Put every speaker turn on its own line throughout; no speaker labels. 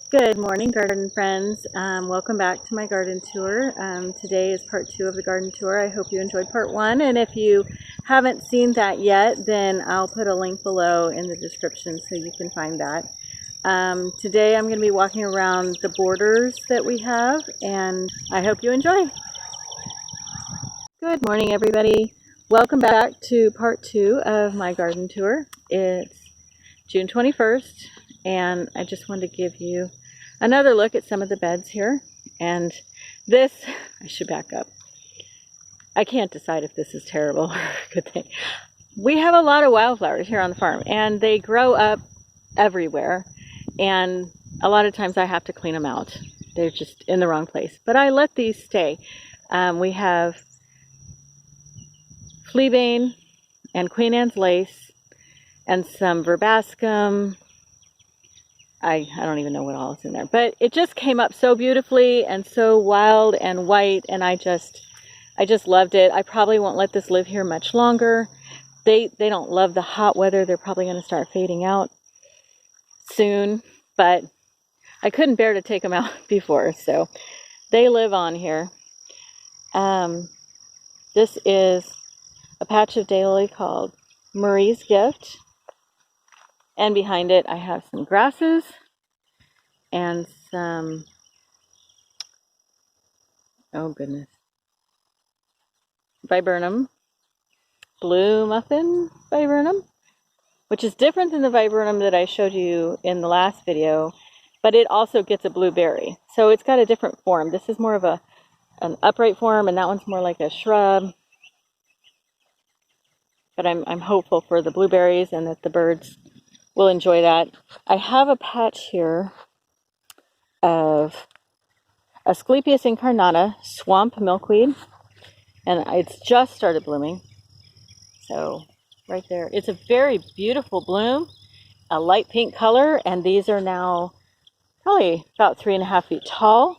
Good morning, garden friends. Welcome back to my garden tour. Today is part 2 of the garden tour. I hope you enjoyed part 1, and if you haven't seen that yet, then I'll put a link below in the description so you can find that. Today I'm going to be walking around the borders that we have, and I hope you enjoy. Good morning, everybody. Welcome back to part 2 of my garden tour. It's June 21st, and I just wanted to give you another look at some of the beds here. And this, I should back up. I can't decide if this is terrible or a good thing. We have a lot of wildflowers here on the farm, and they grow up everywhere. And a lot of times I have to clean them out. They're just in the wrong place. But I let these stay. We have fleabane and Queen Anne's lace and some verbascum. I don't even know what all is in there, but it just came up so beautifully and so wild and white, and I just loved it. I probably won't let this live here much longer. They don't love the hot weather. They're probably going to start fading out soon, but I couldn't bear to take them out before, so they live on here. This is a patch of daylily called Marie's Gift, and behind it I have some grasses and some, oh goodness, viburnum, blue muffin viburnum, which is different than the viburnum that I showed you in the last video, but it also gets a blueberry. So it's got a different form. This is more of an upright form, and that one's more like a shrub. But I'm hopeful for the blueberries and that the birds will enjoy that. I have a patch here of Asclepias incarnata swamp milkweed, and it's just started blooming. So right there, it's a very beautiful bloom, a light pink color, and these are now probably about 3.5 feet tall.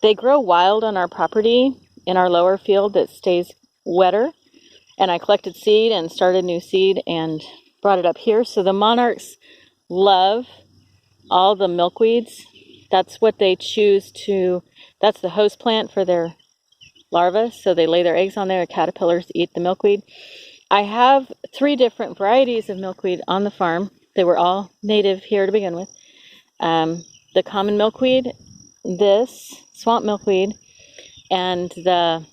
They grow wild on our property in our lower field that stays wetter, and I collected seed and started new seed and brought it up here. So the monarchs love all the milkweeds. That's what they choose to, that's the host plant for their larvae. So they lay their eggs on there. Caterpillars eat the milkweed. I have 3 different varieties of milkweed on the farm. They were all native here to begin with. The common milkweed, this swamp milkweed, and the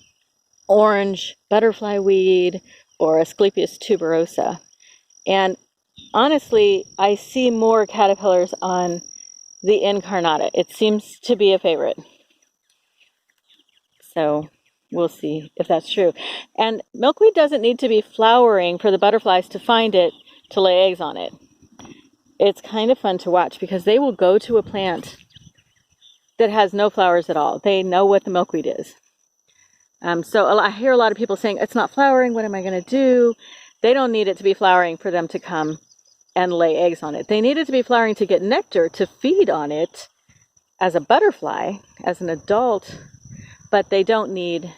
orange butterfly weed, or Asclepias tuberosa. And honestly, I see more caterpillars on the incarnata. It seems to be a favorite. So we'll see if that's true. And milkweed doesn't need to be flowering for the butterflies to find it to lay eggs on it. It's kind of fun to watch because they will go to a plant that has no flowers at all. They know what the milkweed is. So I hear a lot of people saying, it's not flowering, what am I going to do? They don't need it to be flowering for them to come and lay eggs on it. They need it to be flowering to get nectar to feed on it as a butterfly, as an adult, but they don't need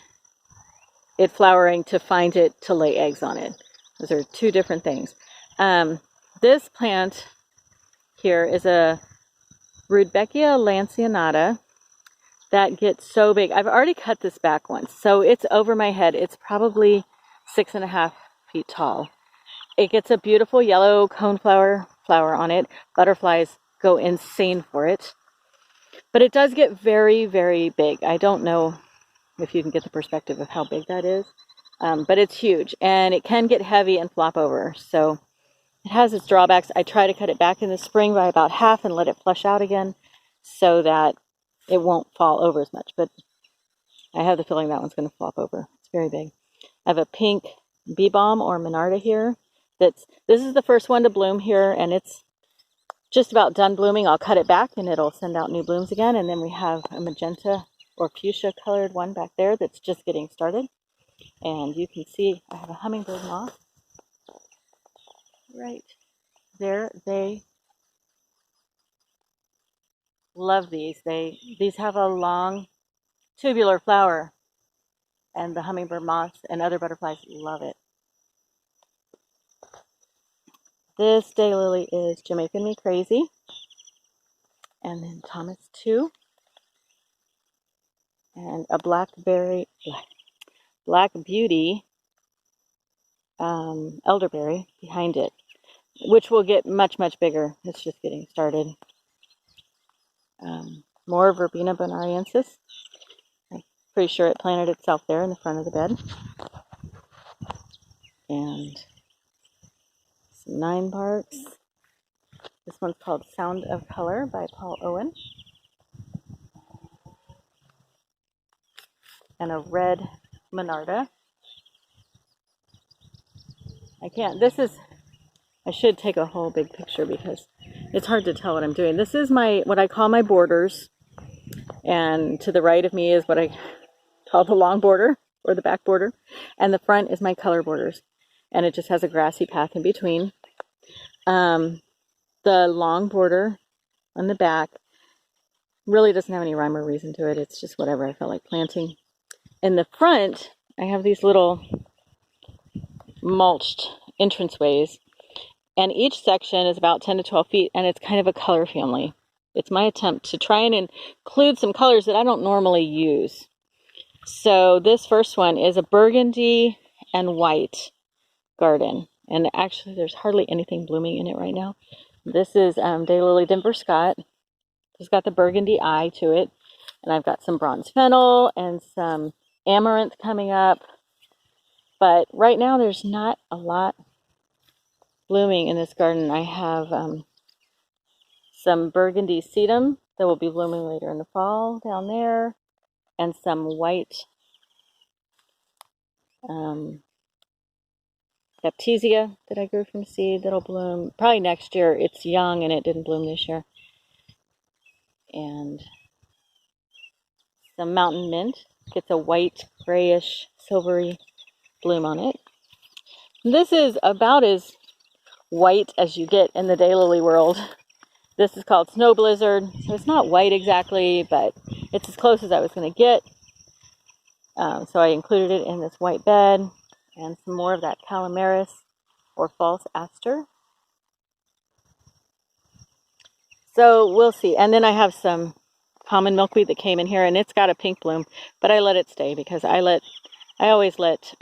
it flowering to find it to lay eggs on it. Those are 2 different things. This plant here is a Rudbeckia lanceolata that gets so big. I've already cut this back once, so it's over my head. It's probably 6.5 feet tall. It gets a beautiful yellow coneflower flower on it. Butterflies go insane for it. But it does get very, very big. I don't know if you can get the perspective of how big that is, but it's huge, and it can get heavy and flop over. So it has its drawbacks. I try to cut it back in the spring by about half and let it flush out again so that it won't fall over as much, but I have the feeling that one's going to flop over. It's very big. I have a pink bee balm or Monarda here. This is the first one to bloom here, and it's just about done blooming. I'll cut it back and it'll send out new blooms again. And then we have a magenta or fuchsia colored one back there that's just getting started. And you can see I have a hummingbird moth right there. They love these. These have a long tubular flower, and the hummingbird moths and other butterflies love it. This daylily is Jamaican Me Crazy. and then Thomas 2, and a black beauty elderberry behind it, which will get much, much bigger. It's just getting started. More Verbena bonariensis. I'm pretty sure it planted itself there in the front of the bed. And some 9-barks. This one's called Sound of Color by Paul Owen. And a red Monarda. I should take a whole big picture because it's hard to tell what I'm doing. This is what I call my borders. And to the right of me is what I call the long border or the back border. And the front is my color borders. And it just has a grassy path in between. The long border on the back really doesn't have any rhyme or reason to it. It's just whatever I felt like planting. In the front, I have these little mulched entranceways. And each section is about 10 to 12 feet, and it's kind of a color family. It's my attempt to try and include some colors that I don't normally use. So this first one is a burgundy and white garden. And actually, there's hardly anything blooming in it right now. This is Daylily Denver Scott. It's got the burgundy eye to it. And I've got some bronze fennel and some amaranth coming up. But right now, there's not a lot blooming in this garden. I have some burgundy sedum that will be blooming later in the fall down there. And some white baptisia that I grew from seed that'll bloom probably next year. It's young and it didn't bloom this year. And some mountain mint gets a white, grayish, silvery bloom on it. This is about as white as you get in the daylily world. This is called Snow Blizzard, so it's not white exactly, but it's as close as I was going to get. So I included it in this white bed, and some more of that calamaris or false aster. So we'll see. And then I have some common milkweed that came in here, and it's got a pink bloom, but I let it stay because I always let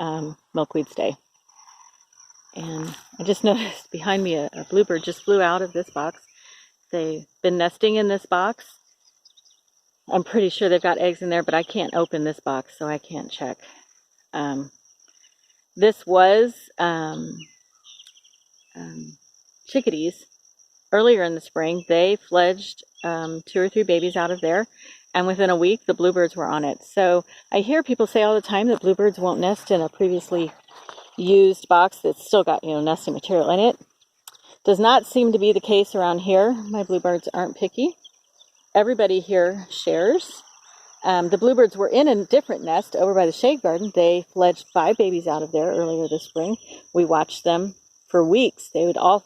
milkweed stay. And I just noticed behind me a bluebird just flew out of this box. They've been nesting in this box. I'm pretty sure they've got eggs in there, but I can't open this box, so I can't check. This was chickadees earlier in the spring. They fledged 2 or 3 babies out of there, and within a week, the bluebirds were on it. So I hear people say all the time that bluebirds won't nest in a previously used box that's still got, nesting material in it. Does not seem to be the case around here. My bluebirds aren't picky. Everybody here shares. The bluebirds were in a different nest over by the shade garden. They fledged 5 babies out of there earlier this spring. We watched them for weeks. They would all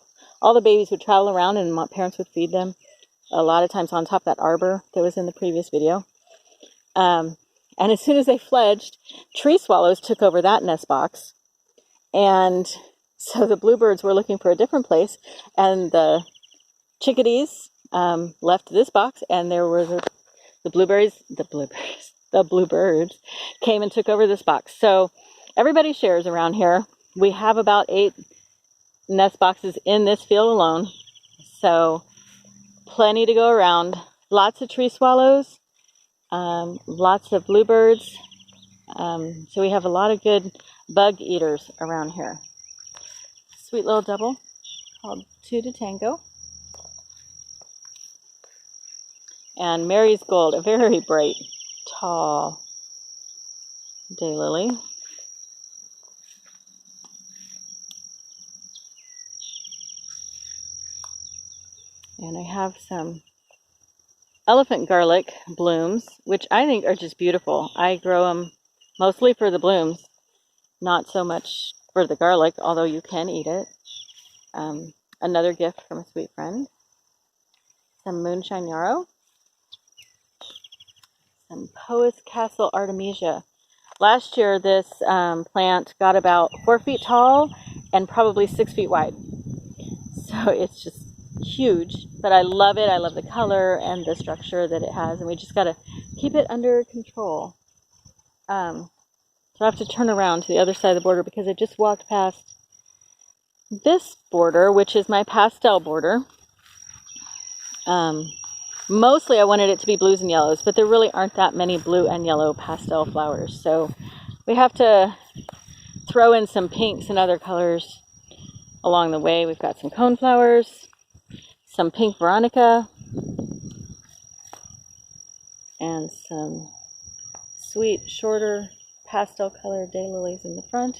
the babies would travel around and parents would feed them. A lot of times on top of that arbor that was in the previous video. And as soon as they fledged, tree swallows took over that nest box. And so the bluebirds were looking for a different place. And the chickadees left this box, and there were the bluebirds came and took over this box. So everybody shares around here. We have about 8 nest boxes in this field alone. So plenty to go around. Lots of tree swallows, lots of bluebirds. So we have a lot of good bug eaters around here. Sweet little double called 2 to Tango. And Mary's Gold, a very bright, tall daylily. And I have some elephant garlic blooms, which I think are just beautiful. I grow them mostly for the blooms, not so much for the garlic, although you can eat it. Another gift from a sweet friend. Some moonshine yarrow. Some Poes Castle Artemisia. Last year, this plant got about 4 feet tall and probably 6 feet wide. So it's just huge, but I love it. I love the color and the structure that it has, and we just got to keep it under control. So I have to turn around to the other side of the border because I just walked past this border, which is my pastel border. Mostly I wanted it to be blues and yellows, but there really aren't that many blue and yellow pastel flowers. So we have to throw in some pinks and other colors along the way. We've got some coneflowers, some pink veronica, and some sweet, shorter pastel colored daylilies in the front.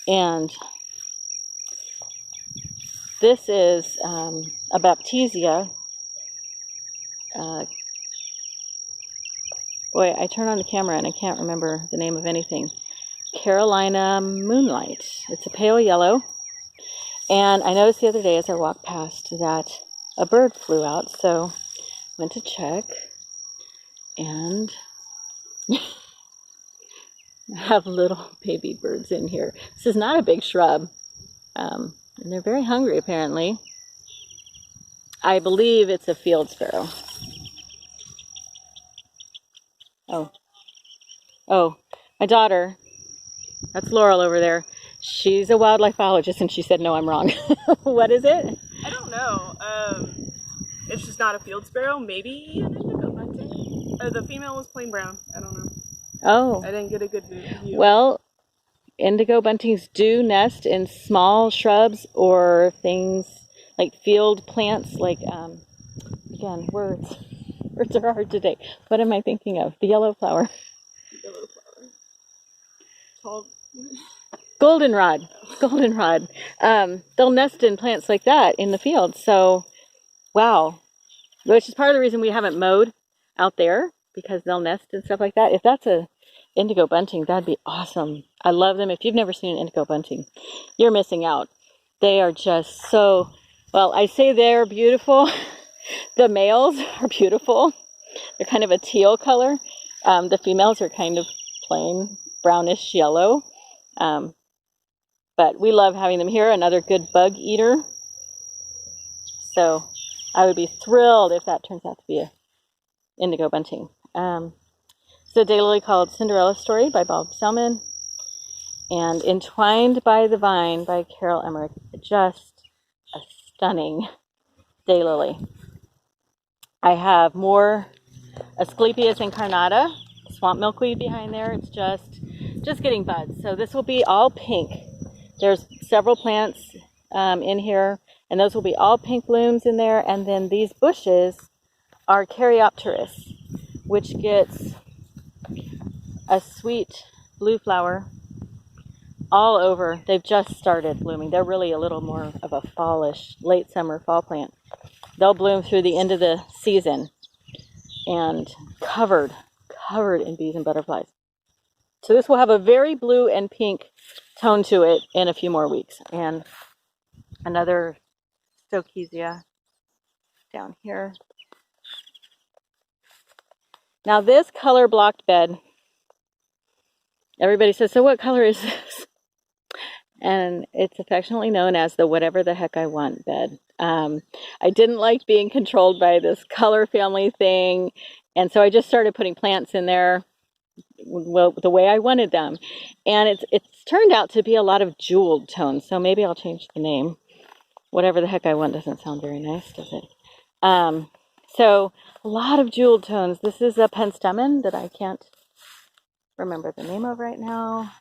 And this is a baptisia. Boy, I turn on the camera and I can't remember the name of anything. Carolina Moonlight. It's a pale yellow. And I noticed the other day as I walked past that a bird flew out, so I went to check, and I have little baby birds in here. This is not a big shrub, and they're very hungry apparently. I believe it's a field sparrow. Oh, my daughter, that's Laurel over there. She's a wildlife biologist, and she said, no, I'm wrong. What is it?
I don't know. It's just not a field sparrow. Maybe an indigo bunting. The female was plain brown. I don't know.
Oh.
I didn't get a good view.
Well, indigo buntings do nest in small shrubs or things like field plants, like, again, words. Words are hard today. What am I thinking of? The yellow flower.
Yellow flower. Tall.
Goldenrod. Goldenrod. They'll nest in plants like that in the field. So, wow. Which is part of the reason we haven't mowed out there, because they'll nest and stuff like that. If that's a indigo bunting, that'd be awesome. I love them. If you've never seen an indigo bunting, you're missing out. They are just so, well, I say they're beautiful. The males are beautiful. They're kind of a teal color. The females are kind of plain brownish yellow. But we love having them here. Another good bug eater. So I would be thrilled if that turns out to be a indigo bunting. It's a daylily called Cinderella Story by Bob Selman, and Entwined by the Vine by Carol Emmerich. Just a stunning daylily. I have more Asclepias incarnata, swamp milkweed behind there. It's just getting buds. So this will be all pink. There's several plants in here, and those will be all pink blooms in there. And then these bushes are Caryopteris, which gets a sweet blue flower all over. They've just started blooming. They're really a little more of a fallish, late summer fall plant. They'll bloom through the end of the season and covered in bees and butterflies. So this will have a very blue and pink tone to it in a few more weeks. And another Stokesia down here. Now this color blocked bed, everybody says, so what color is this? And it's affectionately known as the whatever the heck I want bed. I didn't like being controlled by this color family thing, and so I just started putting plants in there, well, the way I wanted them. And it's turned out to be a lot of jeweled tones, so maybe I'll change the name. Whatever the heck I want doesn't sound very nice, does it? So a lot of jeweled tones. This is a penstemon that I can't remember the name of right now.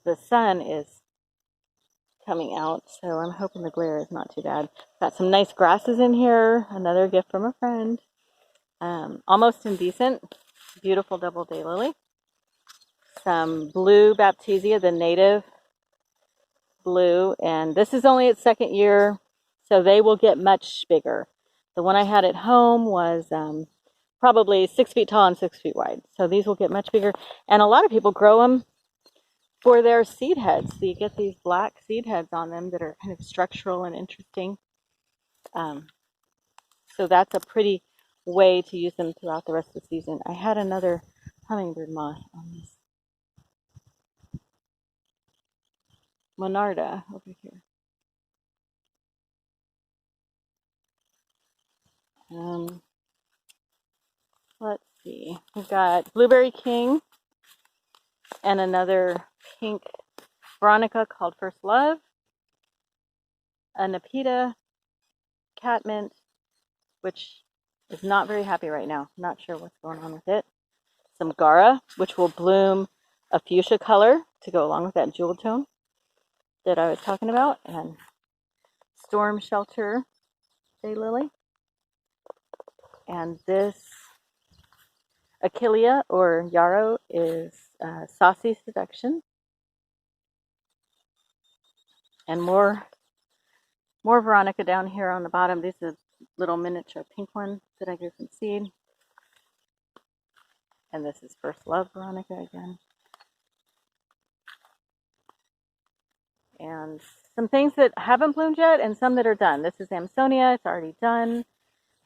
The sun is coming out, so I'm hoping the glare is not too bad. Got some nice grasses in here. Another gift from a friend. Almost Indecent. Beautiful double daylily. Some blue baptisia, the native blue, and this is only its second year, so they will get much bigger. The one I had at home was probably 6 feet tall and 6 feet wide, so these will get much bigger. And a lot of people grow them for their seed heads. So you get these black seed heads on them that are kind of structural and interesting. So that's a pretty way to use them throughout the rest of the season. I had another hummingbird moth on this. Monarda over here. Let's see. We've got Blueberry King and another pink Veronica called First Love, a Nepeta Catmint, which is not very happy right now. Not sure what's going on with it. Some Gara, which will bloom a fuchsia color to go along with that jewel tone that I was talking about, and Storm Shelter Daylily. And this Achillea or Yarrow is Saucy Seduction. And more Veronica down here on the bottom. These are little miniature pink ones that I grew from seed. And this is First Love Veronica again. And some things that haven't bloomed yet and some that are done. This is Amsonia, it's already done.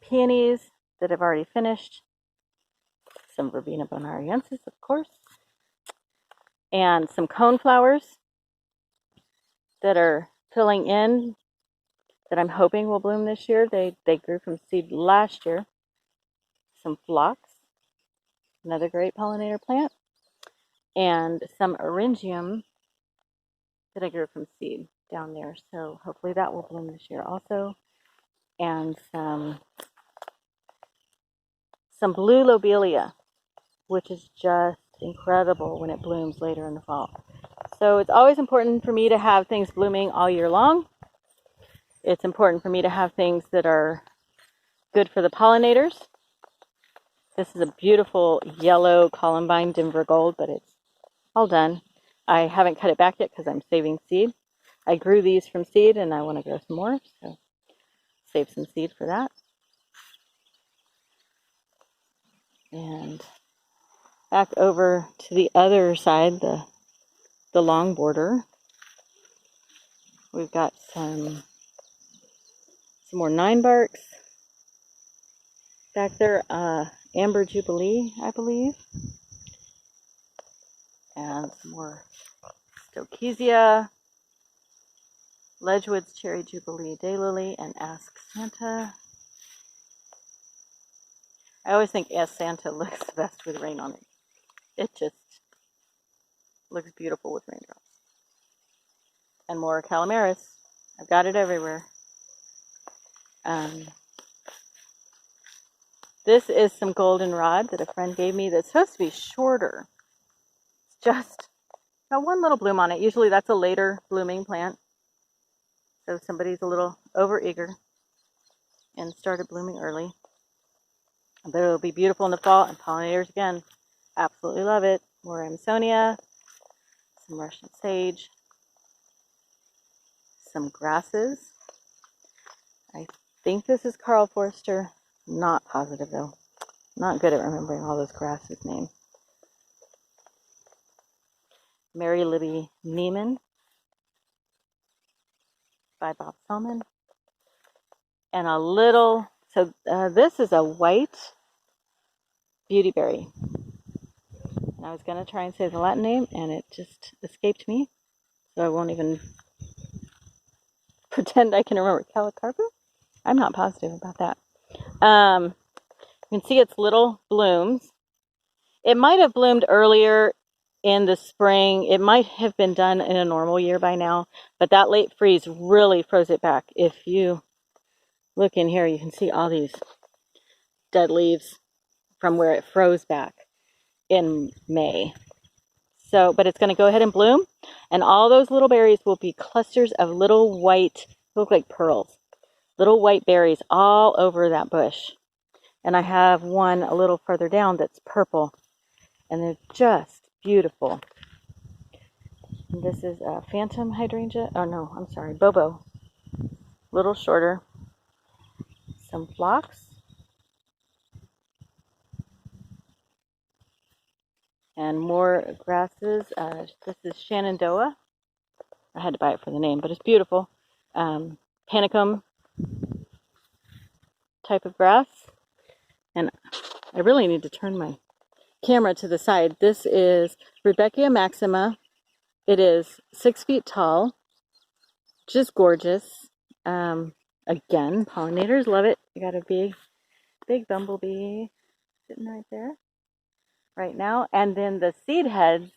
Peonies that have already finished. Some Verbena bonariensis, of course. And some coneflowers that are filling in that I'm hoping will bloom this year. They grew from seed last year. Some phlox, another great pollinator plant. And some Eryngium that I grew from seed down there. So hopefully that will bloom this year also. And some blue lobelia, which is just incredible when it blooms later in the fall. So it's always important for me to have things blooming all year long. It's important for me to have things that are good for the pollinators. This is a beautiful yellow columbine Denver Gold, but it's all done. I haven't cut it back yet because I'm saving seed. I grew these from seed and I want to grow some more, so save some seed for that. And back over to the other side, the long border, we've got some more 9-barks back there. Amber Jubilee, I believe. And some more Stokesia, Ledgewood's Cherry Jubilee Daylily, and Ask Santa. I always think Ask Santa looks best with rain on it. It just looks beautiful with raindrops. And more Calamaris. I've got it everywhere. This is some goldenrod that a friend gave me that's supposed to be shorter. It's just got one little bloom on it. Usually that's a later blooming plant. So somebody's a little overeager and started blooming early. But it'll be beautiful in the fall, and pollinators again absolutely love it. More Amsonia, some Russian sage, some grasses. I think this is Carl Forster. Not positive though. Not good at remembering all those grasses' names. Mary Libby Neiman by Bob Selman. And a little, so this is a white beautyberry. And I was going to try and say the Latin name, and it just escaped me. So I won't even pretend I can remember. Calicarpa? I'm not positive about that. You can see its little blooms. It might have bloomed earlier in the spring. It might have been done in a normal year by now, but that late freeze really froze it back. If you look in here, you can see all these dead leaves from where it froze back in May. So, but it's going to go ahead and bloom, and all those little berries will be clusters of little white, look like pearls, little white berries all over that bush. And I have one a little further down that's purple, and they're just beautiful. And this is a phantom hydrangea. Oh no, I'm sorry, Bobo. Little shorter. Some phlox. And more grasses. This is Shenandoah. I had to buy it for the name, but it's beautiful. Panicum type of grass. And I really need to turn my camera to the side. This is Rudbeckia maxima. It is 6 feet tall. Just gorgeous. Again, pollinators love it. I got a big bumblebee sitting right there right now. And then the seed heads,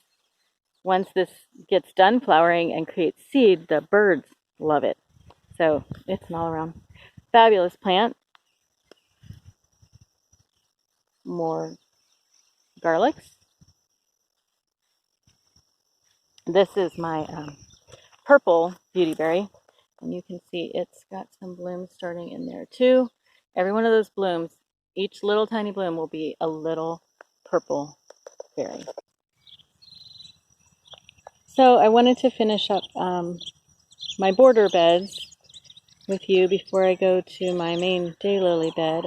once this gets done flowering and creates seed, the birds love it. So it's an all around fabulous plant. More garlics. This is my purple beautyberry, and you can see it's got some blooms starting in there too. Every one of those blooms, each little tiny bloom will be a little purple berry. So I wanted to finish up my border beds with you before I go to my main daylily bed.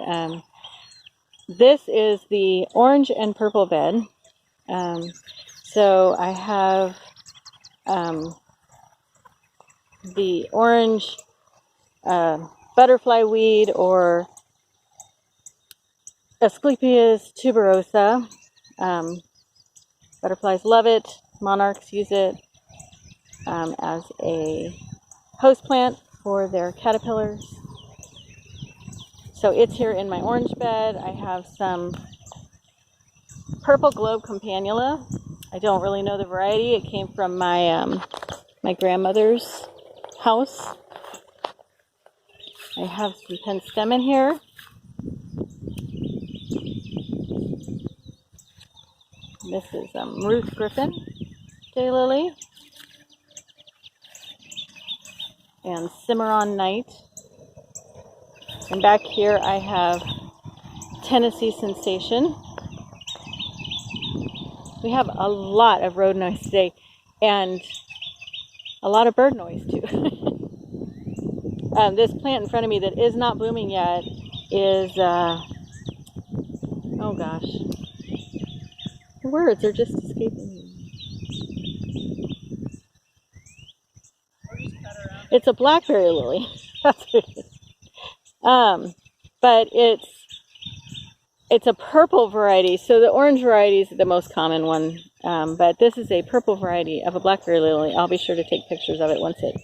This is the orange and purple bed. So I have the orange butterfly weed, or Asclepias tuberosa. Butterflies love it. Monarchs use it as a host plant for their caterpillars. So it's here in my orange bed. I have some purple globe campanula. I don't really know the variety. It came from my my grandmother's house. I have some penstemon here. This is Ruth Griffin daylily and Cimarron Night. And back here I have Tennessee Sensation. We have a lot of road noise today and a lot of bird noise too. This plant in front of me that is not blooming yet is, oh gosh, the words are just escaping me. It's a blackberry lily. That's what it is. But it's a purple variety. So the orange variety is the most common one. But this is a purple variety of a blackberry lily. I'll be sure to take pictures of it once it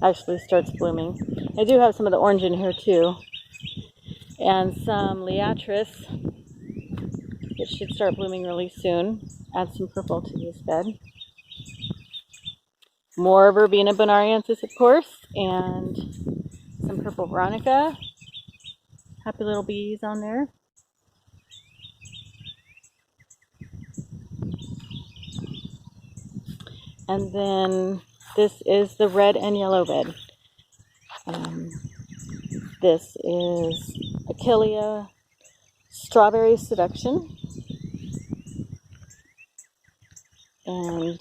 actually starts blooming. I do have some of the orange in here too. And some liatris. It should start blooming really soon. Add some purple to this bed. More Verbena bonariensis, of course, and some purple veronica. Happy little bees on there. And then this is the red and yellow bed. This is Achillea Strawberry Seduction. And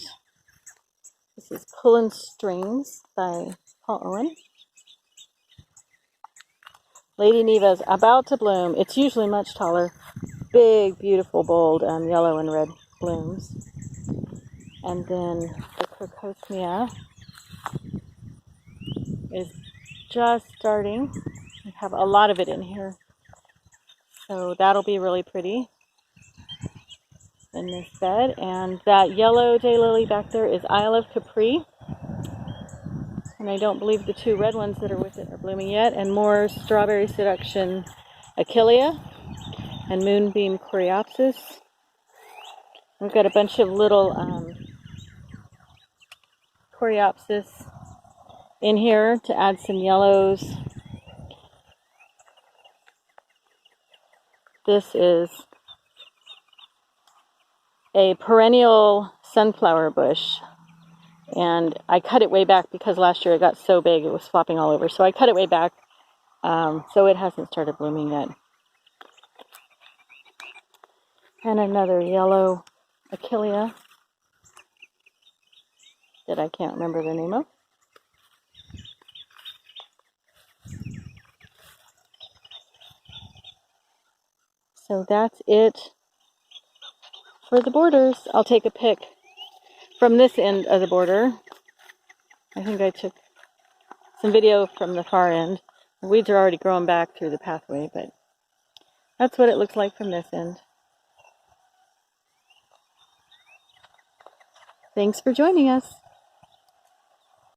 this is Pullin' Strings by Paul Owen. Lady Neva's about to bloom. It's usually much taller. Big, beautiful, bold yellow and red blooms. And then the Crocosmia is just starting. I have a lot of it in here. So that'll be really pretty in this bed. And that yellow daylily back there is Isle of Capri. And I don't believe the two red ones that are with it are blooming yet. And more Strawberry Seduction Achillea and Moonbeam Coreopsis. We've got a bunch of little Coreopsis in here to add some yellows. This is a perennial sunflower bush, and I cut it way back because last year it got so big it was flopping all over. So I cut it way back, so it hasn't started blooming yet. And another yellow Achillea that I can't remember the name of. So that's it for the borders. I'll take a pic from this end of the border. I think I took some video from the far end. The weeds are already growing back through the pathway, but that's what it looks like from this end. Thanks for joining us.